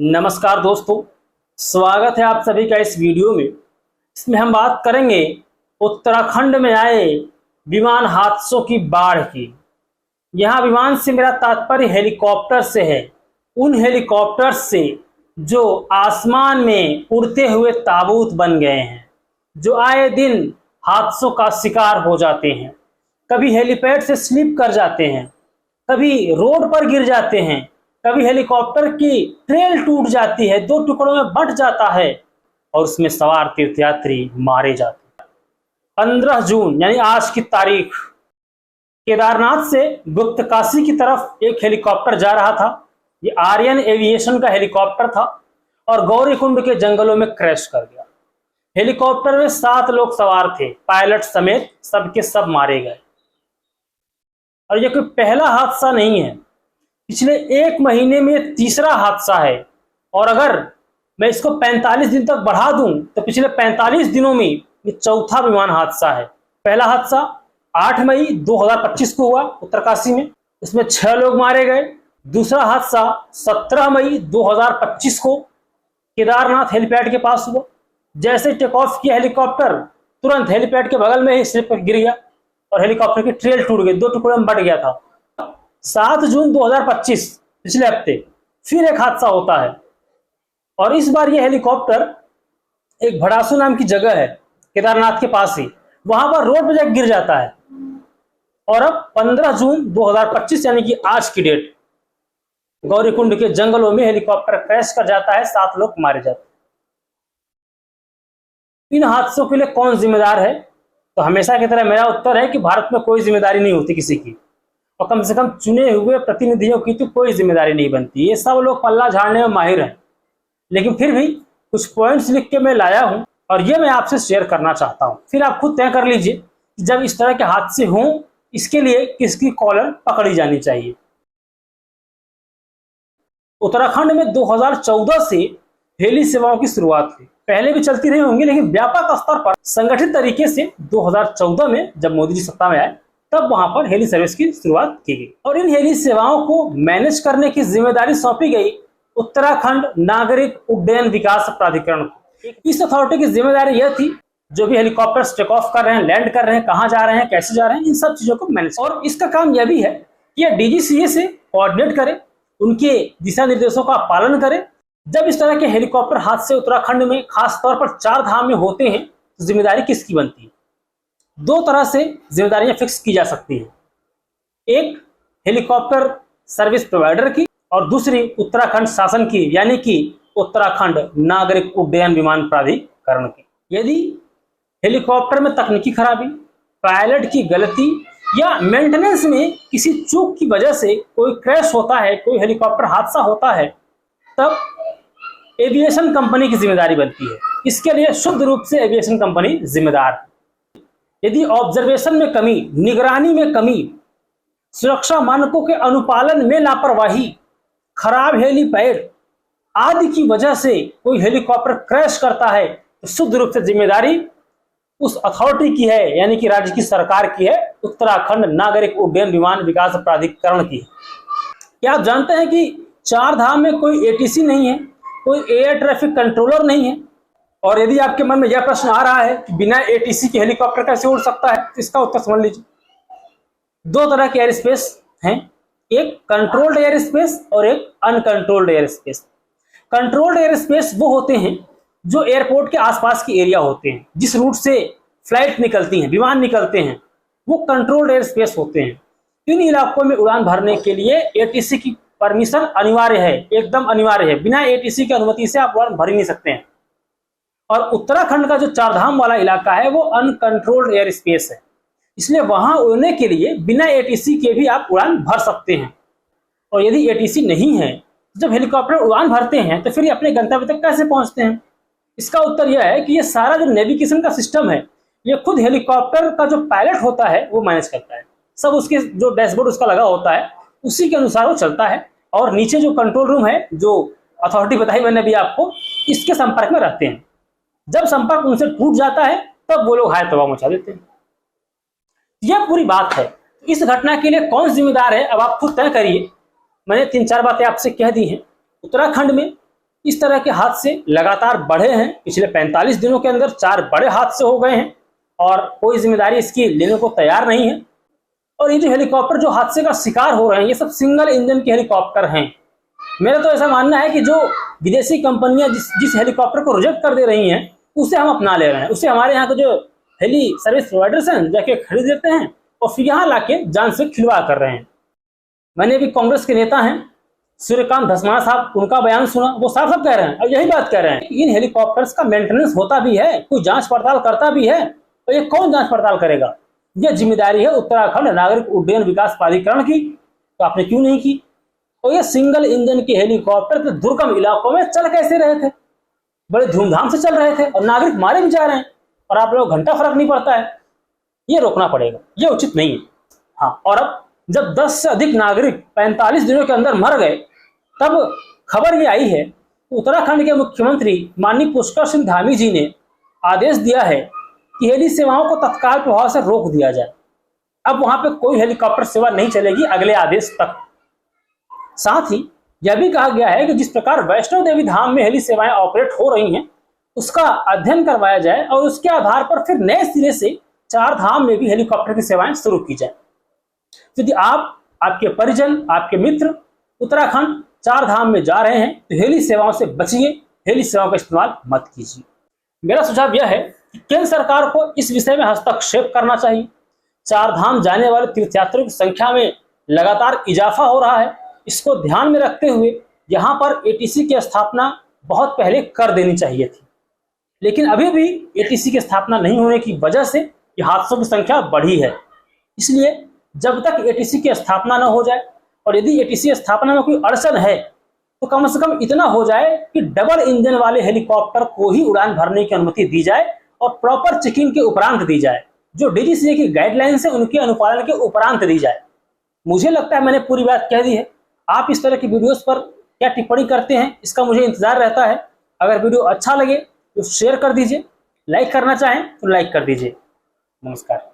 नमस्कार दोस्तों, स्वागत है आप सभी का इस वीडियो में। इसमें हम बात करेंगे उत्तराखंड में आए विमान हादसों की बाढ़ की। यहाँ विमान से मेरा तात्पर्य हेलीकॉप्टर से है, उन हेलीकॉप्टर से जो आसमान में उड़ते हुए ताबूत बन गए हैं, जो आए दिन हादसों का शिकार हो जाते हैं। कभी हेलीपैड से स्लिप कर जाते हैं, कभी रोड पर गिर जाते हैं, कभी हेलीकॉप्टर की ट्रेल टूट जाती है, दो टुकड़ों में बंट जाता है और उसमें सवार तीर्थयात्री मारे जाते हैं। 15 जून यानी आज की तारीख, केदारनाथ से गुप्तकाशी की तरफ एक हेलीकॉप्टर जा रहा था। ये आर्यन एविएशन का हेलीकॉप्टर था और गौरीकुंड के जंगलों में क्रैश कर गया। हेलीकॉप्टर में 7 लोग सवार थे, पायलट समेत सबके सब मारे गए। और यह कोई पहला हादसा नहीं है, पिछले 1 महीने में तीसरा हादसा है। और अगर मैं इसको 45 दिन तक बढ़ा दूं तो पिछले 45 दिनों में ये चौथा विमान हादसा है। पहला हादसा 8 मई 2025 को हुआ उत्तरकाशी में, इसमें 6 लोग मारे गए। दूसरा हादसा 17 मई 2025 को केदारनाथ हेलीपैड के पास हुआ। जैसे टेक ऑफ किया हेलीकॉप्टर, तुरंत हेलीपैड के बगल में ही स्लिप कर गिर गया और हेलीकॉप्टर की ट्रेल टूट गई, 2 टुकड़ों में बट गया था। 7 जून 2025 पिछले हफ्ते फिर एक हादसा होता है और इस बार यह हेलीकॉप्टर एक भड़ासू नाम की जगह है केदारनाथ के पास ही, वहां पर रोड पर जाकर गिर जाता है। और अब 15 जून 2025 यानी कि आज की डेट, गौरीकुंड के जंगलों में हेलीकॉप्टर क्रैश कर जाता है, 7 लोग मारे जाते हैं। इन हादसों के लिए कौन जिम्मेदार है? तो हमेशा की तरह मेरा उत्तर है कि भारत में कोई जिम्मेदारी नहीं होती किसी की, और कम से कम चुने हुए प्रतिनिधियों की तो कोई जिम्मेदारी नहीं बनती। ये सब लोग पल्ला झाड़ने में माहिर हैं, लेकिन फिर भी कुछ पॉइंट्स लिख के मैं लाया हूं और ये मैं आपसे शेयर करना चाहता हूं। फिर आप खुद तय कर लीजिए कि जब इस तरह के हादसे हों, इसके लिए किसकी कॉलर पकड़ी जानी चाहिए। उत्तराखंड में 2014 से हेली सेवाओं की शुरुआत हुई। पहले भी चलती रही होंगी, लेकिन व्यापक स्तर पर संगठित तरीके से 2014 में जब मोदी जी सत्ता में आए, तब वहां पर हेली सर्विस की शुरुआत की गई और इन हेली सेवाओं को मैनेज करने की जिम्मेदारी सौंपी गई उत्तराखंड नागरिक उड्डयन विकास प्राधिकरण को। इस अथॉरिटी की जिम्मेदारी यह थी, जो भी हेलीकॉप्टर टेक ऑफ कर रहे हैं, लैंड कर रहे हैं, कहां जा रहे हैं, कैसे जा रहे हैं, इन सब चीजों को मैनेज। और इसका काम यह भी है कि यह डीजीसीए से कोऑर्डिनेट करे, उनके दिशा निर्देशों का पालन करे। जब इस तरह के हेलीकॉप्टर हादसे उत्तराखंड में खास तौर पर 4 धाम में होते हैं, तो जिम्मेदारी किसकी बनती है? 2 तरह से जिम्मेदारियां फिक्स की जा सकती हैं, एक हेलीकॉप्टर सर्विस प्रोवाइडर की और दूसरी उत्तराखंड शासन की, यानी कि उत्तराखंड नागरिक उड्डयन विमान प्राधिकरण की। यदि हेलीकॉप्टर में तकनीकी खराबी, पायलट की गलती या मेंटेनेंस में किसी चूक की वजह से कोई क्रैश होता है, कोई हेलीकॉप्टर हादसा होता है, तब एविएशन कंपनी की जिम्मेदारी बनती है। इसके लिए शुद्ध रूप से एविएशन कंपनी जिम्मेदार है। यदि ऑब्जर्वेशन में कमी, निगरानी में कमी, सुरक्षा मानकों के अनुपालन में लापरवाही, खराब हेलीपैड आदि की वजह से कोई हेलीकॉप्टर क्रैश करता है, तो शुद्ध रूप से जिम्मेदारी उस अथॉरिटी की है, यानी कि राज्य की सरकार की है, उत्तराखंड नागरिक उड्डयन विमान विकास प्राधिकरण की। क्या आप जानते हैं कि 4 धाम में कोई एटीसी नहीं है, कोई एयर ट्रैफिक कंट्रोलर नहीं है? और यदि आपके मन में यह प्रश्न आ रहा है कि बिना एटीसी के हेलीकॉप्टर कैसे उड़ सकता है, तो इसका उत्तर समझ लीजिए। 2 तरह के एयर स्पेस हैं, एक कंट्रोल्ड एयर स्पेस और एक uncontrolled air space. Controlled air space वो होते हैं जो एयरपोर्ट के आसपास की एरिया होते हैं, जिस रूट से फ्लाइट निकलती हैं, विमान निकलते हैं, वो कंट्रोल्ड एयर स्पेस होते हैं। इन इलाकों में उड़ान भरने के लिए एटीसी की परमिशन अनिवार्य है, एकदम अनिवार्य है। बिना एटीसी की अनुमति से आप उड़ान भर ही नहीं सकते हैं। और उत्तराखंड का जो 4 धाम वाला इलाका है, वो अनकंट्रोल्ड एयर स्पेस है, इसलिए वहां उड़ने के लिए बिना एटीसी के भी आप उड़ान भर सकते हैं। और यदि एटीसी नहीं है, जब हेलीकॉप्टर उड़ान भरते हैं तो फिर ये अपने गंतव्य तक कैसे पहुंचते हैं? इसका उत्तर यह है कि ये सारा जो नेविगेशन का सिस्टम है, ये खुद हेलीकॉप्टर का जो पायलट होता है वो मैनेज करता है। सब उसके जो डैशबोर्ड उसका लगा होता है, उसी के अनुसार वो चलता है। और नीचे जो कंट्रोल रूम है, जो अथॉरिटी बताई मैंने अभी आपको, इसके संपर्क में रहते हैं। जब संपर्क उनसे टूट जाता है, तब वो लोग हाय तबाह मचा देते हैं। यह पूरी बात है। इस घटना के लिए कौन जिम्मेदार है, अब आप खुद तय करिए। मैंने 3-4 बातें आपसे कह दी हैं। उत्तराखंड में इस तरह के हादसे लगातार बढ़े हैं। पिछले 45 दिनों के अंदर 4 बड़े हादसे हो गए हैं और कोई जिम्मेदारी इसकी लेने को तैयार नहीं है। और ये जो हेलीकॉप्टर जो हादसे का शिकार हो रहे हैं, ये सब सिंगल इंजन के हेलीकॉप्टर हैं। मेरा तो ऐसा मानना है कि जो विदेशी कंपनियां जिस हेलीकॉप्टर को रिजेक्ट कर दे रही हैं, उसे हम अपना ले रहे हैं। उसे हमारे यहाँ के जो हेली सर्विस प्रोवाइडर्स हैं जाके खरीद लेते हैं और फिर यहाँ लाके जान से खिलवाड़ कर रहे हैं। मैंने भी कांग्रेस के नेता हैं सूर्यकांत धस्माना साहब, उनका बयान सुना। वो साफ साफ कह रहे हैं और यही बात कह रहे हैं, इन हेलीकॉप्टर्स का मेंटेनेंस होता भी है, कोई जांच पड़ताल करता भी है, तो ये कौन जांच पड़ताल करेगा? ये जिम्मेदारी है उत्तराखंड नागरिक उड्डयन विकास प्राधिकरण की, तो आपने क्यों नहीं की? और ये सिंगल इंजन के हेलीकॉप्टर तो दुर्गम इलाकों में चल कैसे रहे थे? बड़े धूमधाम से चल रहे थे और नागरिक मारे भी जा रहे हैं और आप लोग घंटा फर्क नहीं पड़ता है। ये रोकना पड़ेगा, ये उचित नहीं है। हाँ, और अब जब 10 से अधिक नागरिक 45 दिनों के अंदर मर गए, तब खबर ये आई है उत्तराखंड के मुख्यमंत्री माननीय पुष्कर सिंह धामी जी ने आदेश दिया है कि हेली सेवाओं को तत्काल प्रभाव से रोक दिया जाए। अब वहां पे कोई हेलीकॉप्टर सेवा नहीं चलेगी अगले आदेश तक। साथ ही यह भी कहा गया है कि जिस प्रकार वैष्णो देवी धाम में हेली सेवाएं ऑपरेट हो रही हैं, उसका अध्ययन करवाया जाए और उसके आधार पर फिर नए सिरे से 4 धाम में भी हेलीकॉप्टर की सेवाएं शुरू की जाए। यदि आप, आपके परिजन, आपके मित्र उत्तराखंड 4 धाम में जा रहे हैं तो हेली सेवाओं से बचिए, हेली सेवाओं का इस्तेमाल मत कीजिए। मेरा सुझाव यह है कि केंद्र सरकार को इस विषय में हस्तक्षेप करना चाहिए। 4 धाम जाने वाले तीर्थयात्रियों की संख्या में लगातार इजाफा हो रहा है। इसको ध्यान में रखते हुए यहाँ पर एटीसी की स्थापना बहुत पहले कर देनी चाहिए थी, लेकिन अभी भी एटीसी की स्थापना नहीं होने की वजह से ये हादसों की संख्या बढ़ी है। इसलिए जब तक एटीसी की स्थापना न हो जाए, और यदि एटीसी स्थापना में कोई अड़चन है तो कम से कम इतना हो जाए कि डबल इंजन वाले हेलीकॉप्टर को ही उड़ान भरने की अनुमति दी जाए और प्रॉपर चेकिंग के उपरांत दी जाए। जो डीजीसीए की गाइडलाइंस है उनके अनुपालन के उपरांत दी जाए। मुझे लगता है मैंने पूरी बात कह दी है। आप इस तरह की वीडियोस पर क्या टिप्पणी करते हैं, इसका मुझे इंतजार रहता है। अगर वीडियो अच्छा लगे तो शेयर कर दीजिए, लाइक करना चाहें तो लाइक कर दीजिए। नमस्कार।